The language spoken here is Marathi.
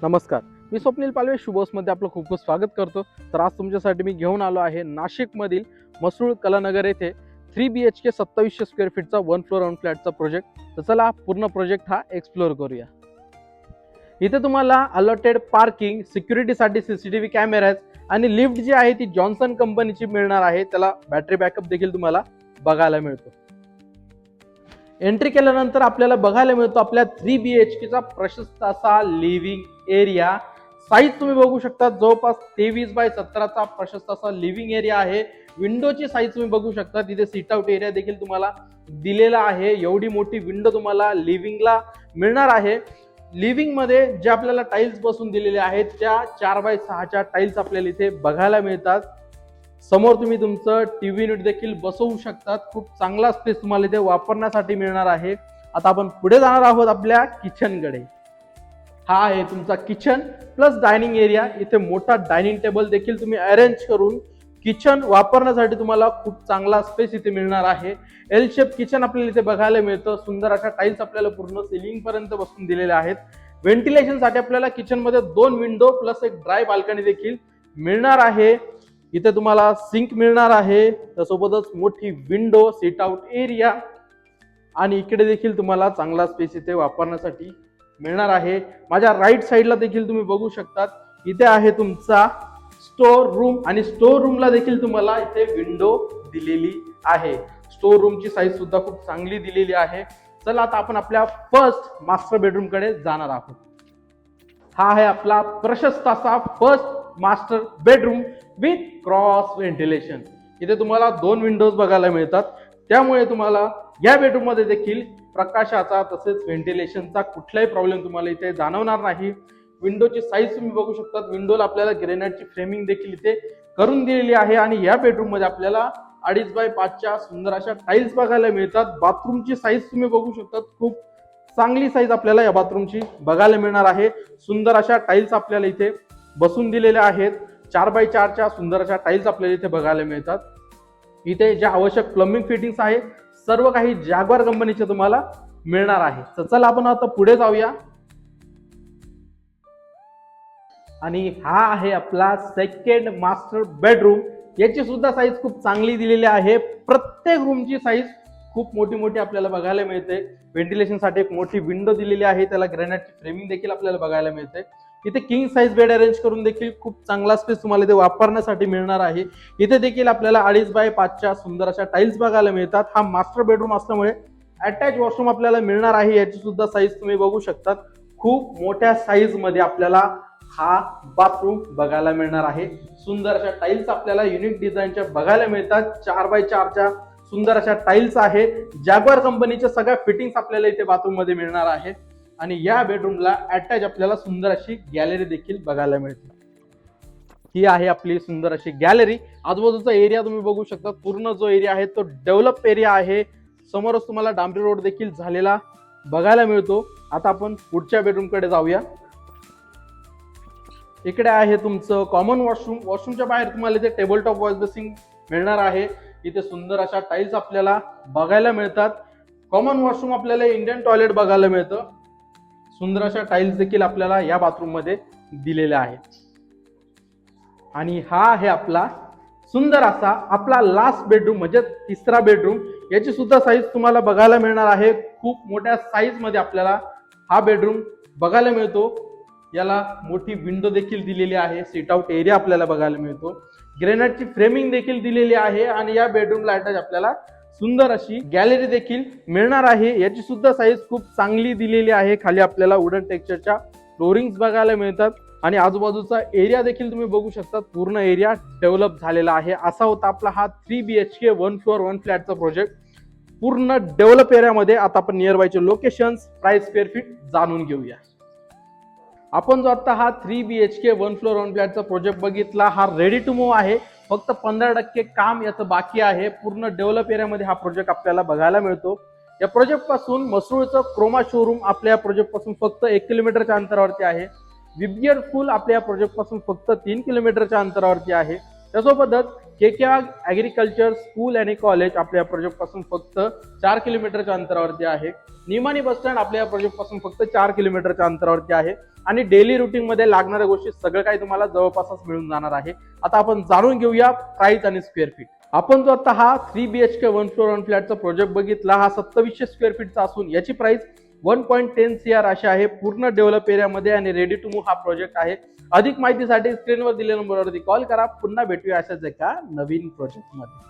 नमस्कार, मी स्वप्नील पालवे शुभोसमध्ये आपलं खूप खूप स्वागत करतो. तर आज तुमच्यासाठी मी घेऊन आलो आहे नाशिकमधील मसरूळ कलानगर येथे 3 BHK 2700 स्क्वेअर फीटचा 1 फ्लोअर 1 फ्लॅटचा प्रोजेक्ट. तर चला पूर्ण प्रोजेक्ट हा एक्सप्लोअर करूया. इथे तुम्हाला अलॉटेड पार्किंग, सिक्युरिटीसाठी CCTV कॅमेराज आणि लिफ्ट जी आहे ती जॉन्सन कंपनीची मिळणार आहे. त्याला बॅटरी बॅकअप देखील तुम्हाला बघायला मिळतो. एंट्री केल्यानंतर आपल्याला बघायला मिळतो आपल्या 3 BHKचा प्रशस्त असा लिव्हिंग एरिया. साईज तुम्ही बघू शकता, जवळपास 23x17चा प्रशस्त असा लिव्हिंग एरिया आहे. विंडोची साईज तुम्ही बघू शकता, तिथे सीट आउट एरिया देखील तुम्हाला दिलेला आहे. एवढी मोठी विंडो तुम्हाला लिव्हिंगला मिळणार आहे. लिव्हिंग मध्ये जे आपल्याला टाइल्स बसून दिलेले आहेत त्या 4x6च्या टाइल्स आपल्याला इथे बघायला मिळतात. समोर तुम्ही तुमचं टीव्ही युनिट देखील बसवू शकतात. खूप चांगला स्पेस तुम्हाला इथे वापरण्यासाठी मिळणार आहे. आता आपण पुढे जाणार आहोत आपल्या किचनकडे. हा आहे तुमचा किचन प्लस डायनिंग एरिया. इथे मोठा डायनिंग टेबल देखील तुम्ही अरेंज करून किचन वापरण्यासाठी तुम्हाला खूप चांगला स्पेस इथे मिळणार आहे. एल शेप किचन आपल्याला इथे बघायला मिळतं. सुंदर अशा टाइल्स आपल्याला पूर्ण सिलिंग पर्यंत बसून दिलेल्या आहेत. व्हेंटिलेशनसाठी आपल्याला किचन मध्ये 2 विंडो प्लस एक ड्राय बाल्कनी देखील मिळणार आहे. इथे तुम्हाला सिंक मिळणार आहे, त्यासोबतच मोठी विंडो, सीट आउट एरिया आणि इकडे देखील तुम्हाला चांगला स्पेस इथे वापरण्यासाठी मिळणार आहे. माझ्या राईट साईडला देखील तुम्ही बघू शकता, इथे आहे तुमचा स्टोर रूम आणि स्टोर रूमला देखील तुम्हाला इथे विंडो दिलेली आहे. स्टोर रूमची साईज सुद्धा खूप चांगली दिलेली आहे. चला आता आपण आपल्या फर्स्ट मास्टर बेडरूम कडे जाणार आहोत. हा आहे आपला प्रशस्त असा first master bedroom with cross ventilation. इथे तुम्हाला 2 विंडोज बघायला मिळतात, त्यामुळे तुम्हाला या बेडरूम मध्ये देखील प्रकाशाचा तसेच व्हेंटिलेशनचा कुठलाही प्रॉब्लेम तुम्हाला इथे जाणवणार नाही. विंडोची साईज तुम्ही बघू शकता, विंडोला आपल्याला ग्रेनाइटची फ्रेमिंग देखील इथे करून दिलेली आहे आणि या बेडरूम मध्ये आपल्याला 2.5x5च्या सुंदर अशा टाइल्स बघायला मिळतात. बाथरूमची साईज तुम्ही बघू शकता, खूप चांगली साईज आपल्याला या बाथरूमची बघायला मिळणार आहे. सुंदर अशा टाइल्स आपल्याला इथे बसून दिलेल्या आहेत. 4x4च्या सुंदर अशा टाइल्स आपल्याला इथे बघायला मिळतात. इथे ज्या आवश्यक प्लंबिंग फिटिंग्स आहे सर्व काही जॅग्वार कंपनीचे तुम्हाला मिळणार आहे. तर चला आपण आता पुढे जाऊया. आणि हा आहे आपला सेकंड मास्टर बेडरूम. याची सुद्धा साईज खूप चांगली दिलेली आहे. प्रत्येक रूमची साईज खूप मोठी मोठी आपल्याला बघायला मिळते. व्हेंटिलेशनसाठी एक मोठी विंडो दिलेली आहे, त्याला ग्रेनाइटची फ्रेमिंग देखील आपल्याला बघायला मिळते. इथे किंग साईज बेड अरेंज करून देखील खूप चांगला स्पेस तुम्हाला इथे वापरण्यासाठी मिळणार आहे. इथे देखील आपल्याला 2.5x5च्या सुंदर अशा टाइल्स बघायला मिळतात. हा मास्टर बेडरूम असल्यामुळे अटॅच वॉशरूम आपल्याला मिळणार आहे. याची सुद्धा साईज तुम्ही बघू शकता, खूप मोठ्या साईज मध्ये आपल्याला हा बाथरूम बघायला मिळणार आहे. सुंदर अशा टाइल्स आपल्याला युनिक डिझाईनच्या बघायला मिळतात. 4x4च्या सुंदर अशा टाइल्स आहे. जॅग्वार कंपनीच्या सगळ्या फिटिंग्स आपल्याला इथे बाथरूम मध्ये मिळणार आहे. आणि या बेडरूमला अटॅच आपल्याला सुंदर अशी गॅलरी देखील बघायला मिळते. ही आहे आपली सुंदर अशी गॅलरी. आजूबाजूचा एरिया तुम्ही बघू शकता, पूर्ण जो एरिया आहे तो डेव्हलप एरिया आहे. समोरच तुम्हाला डांबरी रोड देखील झालेला बघायला मिळतो. आता आपण पुढच्या बेडरूम कडे जाऊया. इकडे आहे तुमचं कॉमन वॉशरूम. वॉशरूमच्या बाहेर तुम्हाला इथे टेबल टॉप वॉश बेसिंग मिळणार आहे. इथे सुंदर अशा टाइल्स आपल्याला बघायला मिळतात. कॉमन वॉशरूम आपल्याला इंडियन टॉयलेट बघायला मिळतं. सुंदर अशा टाइल्स देखील आपल्याला या बाथरूम मध्ये दिलेल्या आहेत. आणि हा आहे आपला सुंदर असा आपला लास्ट बेडरूम म्हणजे तिसरा बेडरूम. याची सुद्धा साईज तुम्हाला बघायला मिळणार आहे. खूप मोठ्या साईज मध्ये आपल्याला हा बेडरूम बघायला मिळतो. याला मोठी विंडो देखील दिलेली आहे. सीट आउट एरिया आपल्याला बघायला मिळतो. ग्रेनाइटची फ्रेमिंग देखील दिलेली आहे आणि या बेडरूमला अटॅच आपल्याला सुंदर अशी गॅलरी देखील मिळणार आहे. याची सुद्धा साईज खूप चांगली दिलेली आहे. खाली आपल्याला वुडन टेक्स्चरच्या फ्लोरिंग्स बघायला मिळतात आणि आजूबाजूचा एरिया देखील तुम्ही बघू शकता, पूर्ण एरिया डेव्हलप झालेला आहे. असा होता आपला हा 3 BHK 1 फ्लोअर 1 फ्लॅटचा प्रोजेक्ट पूर्ण डेव्हलप एरियामध्ये. आता आपण नियर बायचे लोकेशन्स, प्राइस, स्क्वेअर फीट जाणून घेऊया. आपण जो आता हा 3 BHK 1 फ्लोअर 1 फ्लॅटचा प्रोजेक्ट बघितला, हा रेडी टू मूव्ह आहे. फक्त 15% काम याचं बाकी आहे. पूर्ण डेव्हलप एरियामध्ये हा प्रोजेक्ट आपल्याला बघायला मिळतो. या प्रोजेक्ट पासून मसरूळचं क्रोमा शोरूम आपल्या प्रोजेक्ट पासून फक्त 1 किलोमीटरच्या अंतरावरती आहे. विबियर स्कूल आपल्या प्रोजेक्ट पासून फक्त 3 किलोमीटरच्या अंतरावरती आहे. त्यासोबतच के ॲग्रिकल्चर स्कूल आणि कॉलेज आपल्या प्रोजेक्ट पासून फक्त 4 किलोमीटरच्या अंतरावरती आहे. निमाणी बस स्टँड आपल्या प्रोजेक्ट पासून फक्त 4 किलोमीटरच्या अंतरावरती आहे आणि डेली रुटीन मध्ये लागणाऱ्या गोष्टी सगळं काही तुम्हाला जवळपासच मिळून जाणार आहे. आता आपण जाणून घेऊया प्राइस आणि स्क्वेअर फीट. आपण जो आता हा 3 BHK 1 फ्लोर 1 फ्लॅटचा प्रोजेक्ट बघितला, हा 2700 स्क्वेअर फीटचा असून याची प्राइस 1.10 CR अशी आहे. पूर्ण डेव्हलप एरियामध्ये आणि रेडी टू मूव्ह हा प्रोजेक्ट आहे. अधिक माहितीसाठी स्क्रीनवर दिलेल्या नंबरवरती कॉल करा. पुन्हा भेटूया अशाच एका नवीन प्रोजेक्ट मध्ये.